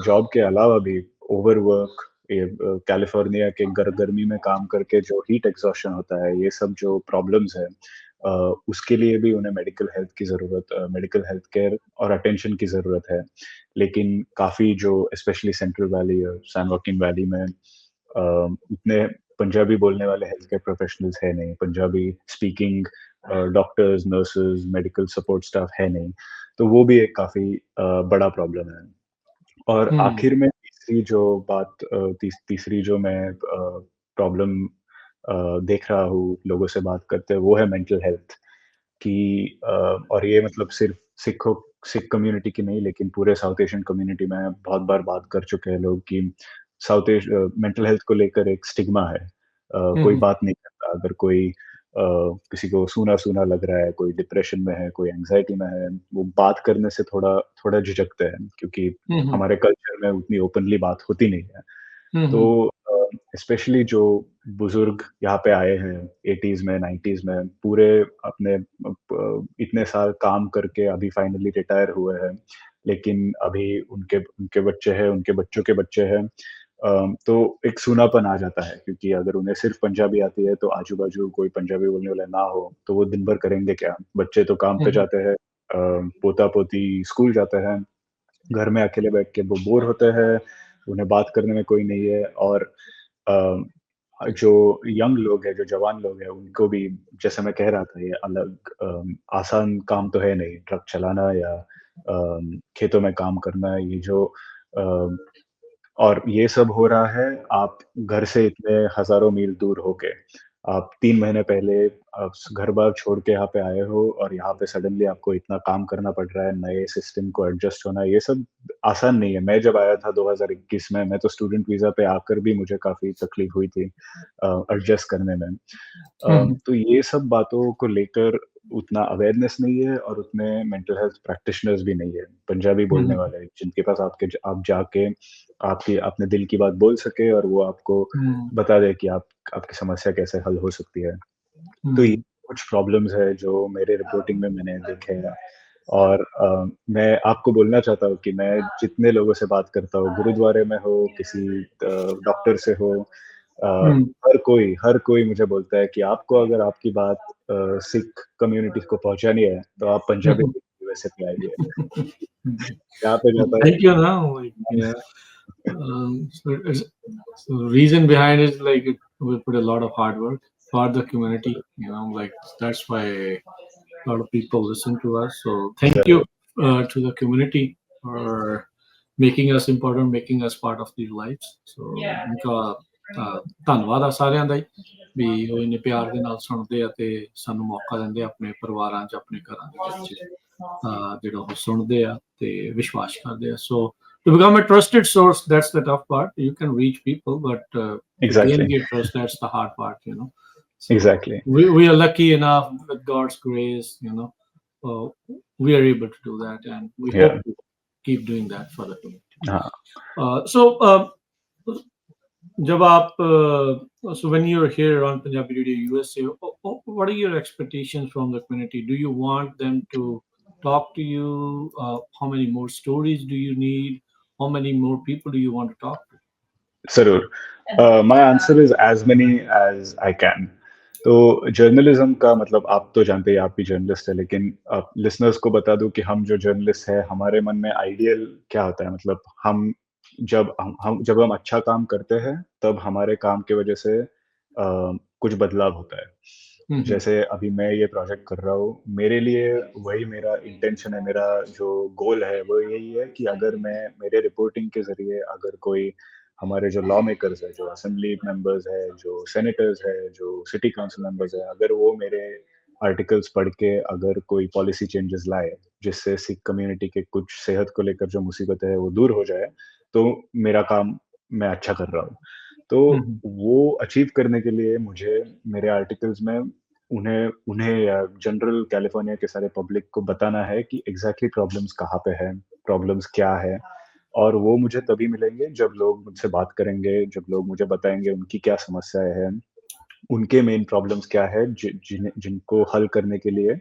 जॉब के अलावा भी ओवरवर्क, ये कैलिफोर्निया के गर्मी में काम करके जो हीट एग्जॉशन होता है, ये सब जो प्रॉब्लम्स है, उसके लिए भी उन्हें मेडिकल हेल्थ केयर और अटेंशन की जरूरत है। लेकिन काफी जो स्पेशली सेंट्रल वैली और सैन वॉकिंग वैली में उतने पंजाबी बोलने वाले हेल्थ केयर प्रोफेशनल्स है नहीं, Punjabi speaking doctors, nurses, medical support staff है नहीं। तो वो भी एक काफी बड़ा प्रॉब्लम है। और हम्म, आखिर में तीसरी जो मैं प्रॉब्लम देख रहा हूँ लोगों से बात करते हैं, वो है मेंटल हेल्थ कि और ये मतलब सिर्फ सिख कम्युनिटी की नहीं, लेकिन पूरे साउथ एशियन कम्युनिटी में बहुत बार बात कर चुके हैं लोग कि मेंटल हेल्थ को लेकर एक स्टिग्मा है। कोई हम्म, बात नहीं करता, अगर कोई किसी को सूना सूना लग रहा है, कोई डिप्रेशन में है, कोई एंजाइटी में है, वो बात करने से थोड़ा थोड़ा झिझकते हैं, क्योंकि हम्म, हमारे कल्चर में उतनी ओपनली बात होती नहीं है। तो हम्म, स्पेशली जो बुजुर्ग यहाँ पे आए हैं 80s में, 90s में, पूरे अपने इतने साल काम करके अभी फाइनली रिटायर हुए हैं, लेकिन अभी उनके उनके बच्चे हैं, उनके बच्चों के बच्चे हैं। तो एक सूनापन आ जाता है, क्योंकि अगर उन्हें सिर्फ पंजाबी आती है तो आजू बाजू कोई पंजाबी बोलने वाला ना हो तो वो दिन भर करेंगे क्या। बच्चे तो काम पे हम्म, जाते हैं, पोता पोती स्कूल जाते हैं, घर में अकेले बैठ के वो बोर होते हैं, उन्हें बात करने में कोई नहीं है। और अ, जो यंग लोग हैं, जो जवान लोग हैं, उनको भी, जैसे मैं कह रहा था, ये अलग आसान काम तो है नहीं, ट्रक चलाना या खेतों में काम करना, ये जो अ, और ये सब हो रहा है आप घर से इतने हज़ारों मील दूर होके। आप 3 महीने पहले आप घर-बार छोड़ के यहाँ पे आए हो, और यहाँ पे सडनली आपको इतना काम करना पड़ रहा है, नए सिस्टम को एडजस्ट होना, ये सब आसान नहीं है। मैं जब आया था 2021 में, मैं तो स्टूडेंट वीज़ा पे आकर भी मुझे काफ़ी तकलीफ हुई थी एडजस्ट करने में। हम्म, तो ये सब बातों को लेकर उतना अवेयरनेस नहीं है, और उतने मेंटल हेल्थ प्रैक्टिशनर्स भी नहीं है, पंजाबी बोलने हम्म, वाले, जिनके पास आप जाके आपकी अपने दिल की बात बोल सके, और वो आपको हम्म, बता दे कि आप आपकी समस्या कैसे हल हो सकती है। तो ये हम्म, कुछ प्रॉब्लम्स है जो मेरे रिपोर्टिंग में मैंने देखे हैं। और मैं आपको बोलना चाहता हूँ कि मैं जितने लोगों से बात करता हूँ, गुरुद्वारे में हो, किसी डॉक्टर से हो, हम्म, हर कोई मुझे बोलता है कि आपको अगर आपकी बात सिख कम्युनिटी को पहुंचानी है तो आप पंजाबी हम्म। यूएसए पे आइए। यहाँ पे जाता Thank you. Now, like, yeah. So reason behind is we put a lot of hard work for the community. Like that's why. A lot of people listen to us. So thank you जरूर। to the community for making us important, making us part of their lives. So उनका ਧੰਨਵਾਦ ਆ ਸਾਰਿਆਂ ਦਾ ਹੀ ਵੀ ਉਹ ਇੰਨੇ ਪਿਆਰ ਦੇ ਨਾਲ ਸੁਣਦੇ ਆ ਤੇ ਸਾਨੂੰ ਮੌਕਾ ਦਿੰਦੇ ਆ ਆਪਣੇ ਪਰਿਵਾਰਾਂ 'ਚ ਆਪਣੇ ਘਰਾਂ ਦੇ ਵਿੱਚ ਜਿਹੜਾ ਉਹ ਸੁਣਦੇ ਆ ਤੇ ਵਿਸ਼ਵਾਸ ਕਰਦੇ ਆ ਸੋ to become a trusted source, that's the tough part. You can reach people, but to gain Exactly, their trust, that's the hard part, you know. So exactly. we are lucky enough with God's grace, you know, we are able to do that, and we Yeah. hope to keep doing that for the community. हाँ। So जब आप so when you're here on Punjabi Radio USA, what are your expectations from the community? Do you want them to talk to you? How many more stories do you need? How many more people do you want to talk to? जरूर। My answer is as many as I can. तो journalism का मतलब आप तो जानते ही, आप भी journalist है, लेकिन लिसनर्स को बता दूं कि हम जो जर्नलिस्ट है, हमारे मन में आइडियल क्या होता है, मतलब जब हम अच्छा काम करते हैं तब हमारे काम की वजह से कुछ बदलाव होता है। जैसे अभी मैं ये प्रोजेक्ट कर रहा हूँ, मेरे लिए वही मेरा इंटेंशन है, मेरा जो गोल है वो यही है कि अगर मैं मेरे रिपोर्टिंग के जरिए अगर कोई हमारे जो लॉ मेकर्स है, जो असेंबली मेंबर्स है, जो सेनेटर्स है, जो सिटी काउंसिल मेंबर्स है, अगर वो मेरे आर्टिकल्स पढ़ के अगर कोई पॉलिसी चेंजेस लाए जिससे सिख कम्युनिटी के कुछ सेहत को लेकर जो मुसीबतें है वो दूर हो जाए, तो मेरा काम मैं अच्छा कर रहा हूँ। तो वो अचीव करने के लिए मुझे मेरे आर्टिकल्स में उन्हें उन्हें या जनरल कैलिफोर्निया के सारे पब्लिक को बताना है कि एग्जैक्टली प्रॉब्लम्स कहाँ पे है, प्रॉब्लम्स क्या है, और वो मुझे तभी मिलेंगे जब लोग मुझसे बात करेंगे, जब लोग मुझे बताएंगे उनकी क्या समस्याएं हैं, उनके मेन प्रॉब्लम्स क्या है, जिनको हल करने के लिए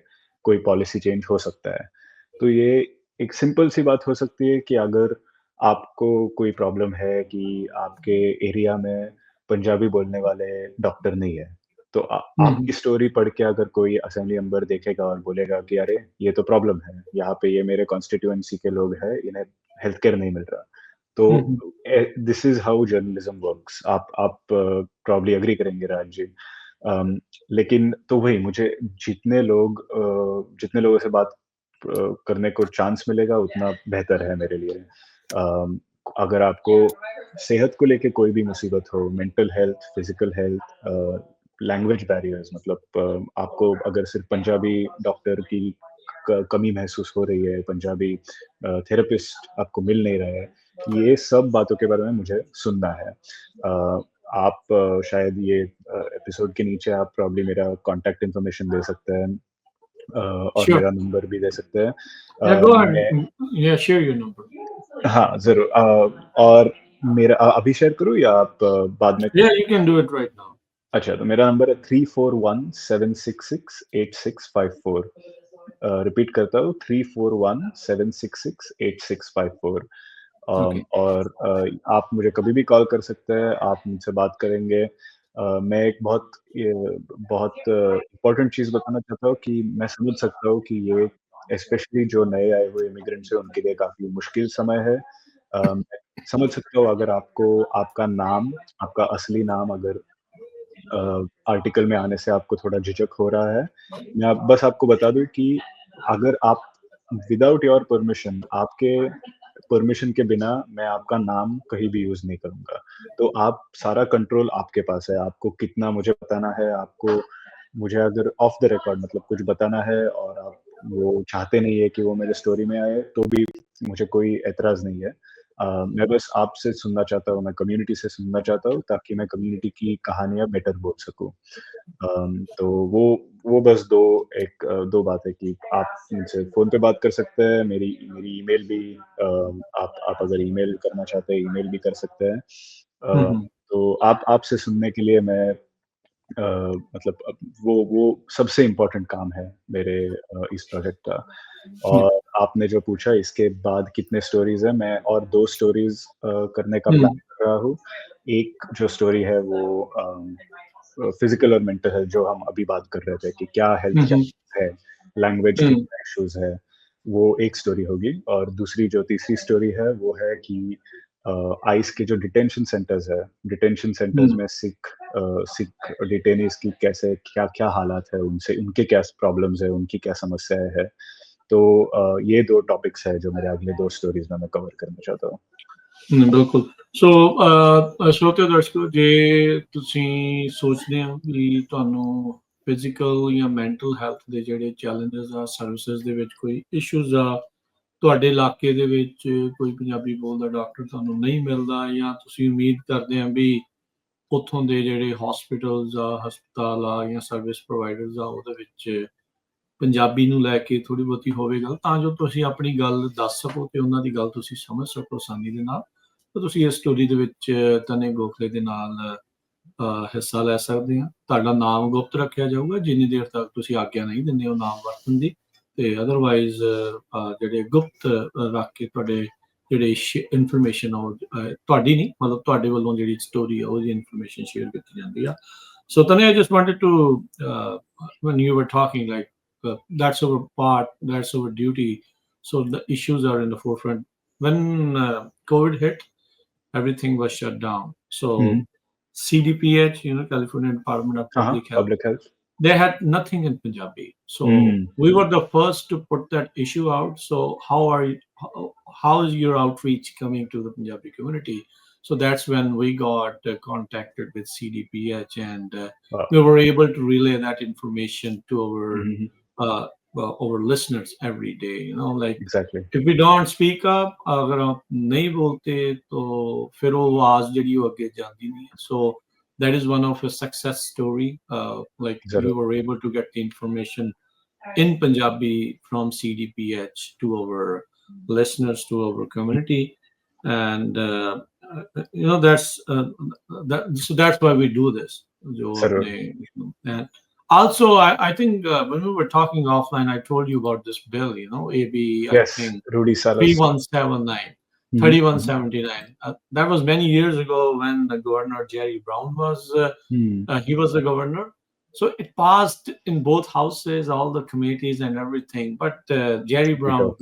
कोई पॉलिसी चेंज हो सकता है। तो ये एक सिंपल सी बात हो सकती है कि अगर आपको कोई प्रॉब्लम है कि आपके एरिया में पंजाबी बोलने वाले डॉक्टर नहीं है, तो आपकी स्टोरी पढ़ के अगर कोई असेंबली मेंबर देखेगा और बोलेगा कि अरे ये तो प्रॉब्लम है, यहाँ पे ये मेरे कॉन्स्टिट्यूएंसी के लोग हैं, इन्हें हेल्थ केयर नहीं मिल रहा, तो this is how journalism works. आप प्रॉब्ली एग्री करेंगे राज जी। लेकिन तो वही मुझे जितने लोगों से बात करने को चांस मिलेगा उतना बेहतर है मेरे लिए। अगर आपको सेहत को लेके कोई भी मुसीबत हो, mental health, physical health, language barriers, मतलब आपको अगर सिर्फ पंजाबी डॉक्टर की कमी महसूस हो रही है, पंजाबी थेरेपिस्ट आपको मिल नहीं रहा है, ये सब बातों के बारे में मुझे सुनना है। आप शायद ये एपिसोड के नीचे आप प्रॉब्ली मेरा कांटेक्ट इन्फॉर्मेशन दे सकते हैं, और Sure. मेरा नंबर भी दे सकते हैं। Yeah, go ahead. Yeah, share your number. हाँ जरूर। और मेरा अभी शेयर करूँ या आप बाद में? Yeah, you can do it right now. अच्छा, तो मेरा नंबर है 3417668654। रिपीट करता हूँ, 3417668654। Okay. और आप मुझे कभी भी कॉल कर सकते हैं, आप मुझसे बात करेंगे। मैं एक बहुत इम्पोर्टेंट चीज़ बताना चाहता हूँ कि मैं समझ सकता हूँ कि ये स्पेशली जो नए आए हुए इमिग्रेंट्स हैं उनके लिए काफ़ी मुश्किल समय है। मैं समझ सकता हूँ अगर आपका नाम, आपका असली नाम अगर आर्टिकल में आने से आपको थोड़ा झिझक हो रहा है। मैं बस आपको बता दूँ कि अगर आप विदाउट योर परमिशन, आपके परमिशन के बिना मैं आपका नाम कहीं भी यूज़ नहीं करूँगा। तो आप सारा कंट्रोल आपके पास है, आपको कितना मुझे बताना है, आपको मुझे अगर ऑफ द रिकॉर्ड मतलब कुछ बताना है और आप वो चाहते नहीं है कि वो मेरे स्टोरी में आए, तो भी मुझे कोई ऐतराज़ नहीं है। मैं बस आपसे सुनना चाहता हूँ, मैं कम्युनिटी से सुनना चाहता हूँ ताकि मैं कम्युनिटी की कहानियाँ बेटर बोल सकूँ। तो वो बस 2 बात है कि आप मुझसे फ़ोन पे बात कर सकते हैं, मेरी ईमेल भी आप अगर ईमेल करना चाहते हैं, ईमेल भी कर सकते हैं। तो आपसे सुनने के लिए मैं मतलब वो सबसे इम्पोर्टेंट काम है मेरे इस प्रोजेक्ट का। और आपने जो पूछा इसके बाद कितने स्टोरीज़ हैं, मैं और 2 स्टोरीज़ करने का प्लान कर रहा हूँ। एक जो स्टोरी है वो फिज़िकल और मेंटल हेल्थ, जो हम अभी बात कर रहे थे कि क्या हेल्थ चैलेंज है, लैंग्वेज के क्या इश्यूज़ है, वो एक स्टोरी होगी। और तीसरी स्टोरी है वो है कि आइस के जो डिटेंशन सेंटर्स है, डिटेंशन सेंटर्स में सिख डिटेनीज की कैसे क्या क्या हालात है, उनसे उनके क्या प्रॉब्लम्स है, उनकी क्या समस्याएं है। तो ये 2 टॉपिक्स है जो मेरे अगले 2 स्टोरीज में मैं कवर करना चाहता हूँ। ਬਿਲਕੁਲ। ਸੋ ਸਰੋਤਿਓ ਦਰਸ਼ਕੋ, ਜੇ ਤੁਸੀਂ ਸੋਚਦੇ ਹੋ ਕਿ ਤੁਹਾਨੂੰ ਫਿਜ਼ੀਕਲ ਜਾਂ ਮੈਂਟਲ ਹੈਲਥ ਦੇ ਜਿਹੜੇ ਚੈਲੰਜਸ ਆ, ਸਰਵਿਸਿਜ਼ ਦੇ ਵਿੱਚ ਕੋਈ ਇਸ਼ੂਜ਼ ਆ, ਤੁਹਾਡੇ ਇਲਾਕੇ ਦੇ ਵਿੱਚ ਕੋਈ ਪੰਜਾਬੀ ਬੋਲਦਾ ਡਾਕਟਰ ਤੁਹਾਨੂੰ ਨਹੀਂ ਮਿਲਦਾ, ਜਾਂ ਤੁਸੀਂ ਉਮੀਦ ਕਰਦੇ ਆ ਵੀ ਉੱਥੋਂ ਦੇ ਜਿਹੜੇ ਹਸਪੀਟਲਸ ਆ, ਹਸਪਤਾਲ ਆ ਜਾਂ ਸਰਵਿਸ ਪ੍ਰੋਵਾਈਡਰਸ ਆ, ਉਹਦੇ ਵਿੱਚ ਪੰਜਾਬੀ ਨੂੰ ਲੈ ਕੇ ਥੋੜ੍ਹੀ ਬਹੁਤੀ ਹੋਵੇ ਗੱਲ, ਤਾਂ ਜੋ ਤੁਸੀਂ ਆਪਣੀ ਗੱਲ ਦੱਸ ਸਕੋ ਤੇ ਉਹਨਾਂ ਦੀ ਗੱਲ ਤੁਸੀਂ ਸਮਝ ਸਕੋ ਆਸਾਨੀ ਦੇ ਨਾਲ, ਤਾਂ ਤੁਸੀਂ ਇਸ ਸਟੋਰੀ ਦੇ ਵਿੱਚ ਤਨੇ ਗੋਖਲੇ ਦੇ ਨਾਲ ਹਿੱਸਾ ਲੈ ਸਕਦੇ ਆ। ਤੁਹਾਡਾ ਨਾਮ ਗੁਪਤ ਰੱਖਿਆ ਜਾਊਗਾ ਜਿੰਨੀ ਦੇਰ ਤੱਕ ਤੁਸੀਂ ਆਗਿਆ ਨਹੀਂ ਦਿੰਦੇ ਉਹ ਨਾਮ ਵਰਤਣ ਦੀ, ਤੇ ਅਦਰਵਾਈਜ਼ ਜਿਹੜੇ ਗੁਪਤ ਰੱਖ ਕੇ ਤੁਹਾਡੇ ਜਿਹੜੀ ਇਨਫੋਰਮੇਸ਼ਨ ਉਹ ਤੁਹਾਡੀ ਨਹੀਂ, ਮਤਲਬ ਤੁਹਾਡੇ ਵੱਲੋਂ ਜਿਹੜੀ ਸਟੋਰੀ ਆ ਉਹਦੀ ਇਨਫੋਰਮੇਸ਼ਨ ਸ਼ੇਅਰ ਕੀਤੀ ਜਾਂਦੀ ਆ। ਸੋ ਤਨੇ I just wanted to when you were talking, like that's our part, that's our duty. So the issues are in the forefront. When COVID hit, everything was shut down. So CDPH, California Department of Public Health, they had nothing in Punjabi. So we were the first to put that issue out. So how is your outreach coming to the Punjabi community? So that's when we got contacted with CDPH, and we were able to relay that information to our listeners every day. Like exactly, if we don't speak up, agar aap nahi bolte to fir wo awaaz jehdi ho agge jandi nahi hai. So that is one of a success story. Like we were able to get the information in Punjabi from CDPH to our listeners, to our community, and so that's why we do this. And also, I think when we were talking offline, I told you about this bill, AB, yes, I think Rudy Salas 3179. 3179. That was many years ago when the governor Jerry Brown was he was the governor. So it passed in both houses, all the committees and everything. But Jerry Brown,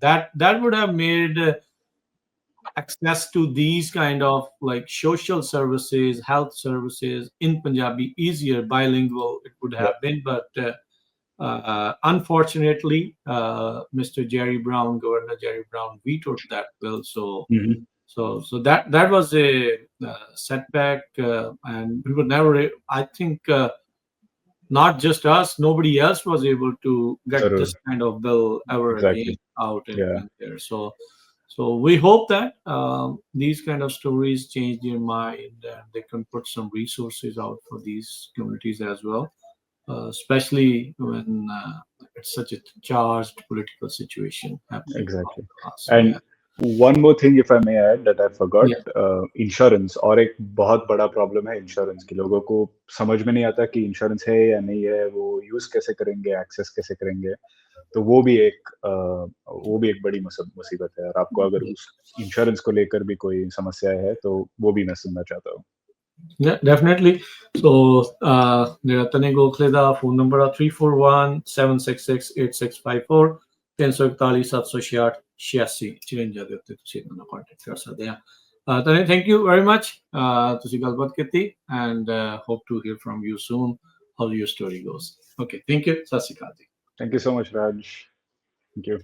that would have made access to these kind of like social services, health services in Punjabi easier. Bilingual it would have been, but unfortunately, Mr. Jerry Brown, Governor Jerry Brown, vetoed that bill. So that was a setback, and we were never. I think not just us, nobody else was able to get this kind of bill ever again out in there. So we hope that these kind of stories change their mind and they can put some resources out for these communities as well. Especially when it's such a charged political situation happening. Exactly. And one more thing, if I may add, that I forgot, insurance. और एक बहुत बड़ा problem है insurance की। लोगों को समझ में नहीं आता कि इंश्योरेंस है या नहीं है, वो यूज कैसे करेंगे, एक्सेस कैसे करेंगे। तो वो भी एक बड़ी मुसीबत है। और आपको अगर उस इंश्योरेंस को लेकर भी कोई समस्या है तो वो भी मैं सुनना चाहता हूँ। Yeah, definitely. So, Tane Gokhale da phone number 341-766-8654 341-766-8654 ਦੇ ਉੱਤੇ ਤੁਸੀਂ ਇਹਨਾਂ ਨਾਲ ਕੰਟੈਕਟ ਕਰ ਸਕਦੇ ਆ। Tane, thank you very much. ਤੁਸੀਂ ਗੱਲਬਾਤ ਕੀਤੀ, and hope to hear from you soon how your story goes. Okay, thank you. ਸਤਿ ਸ਼੍ਰੀ ਅਕਾਲ ਜੀ। Thank you so much, Raj. Thank you.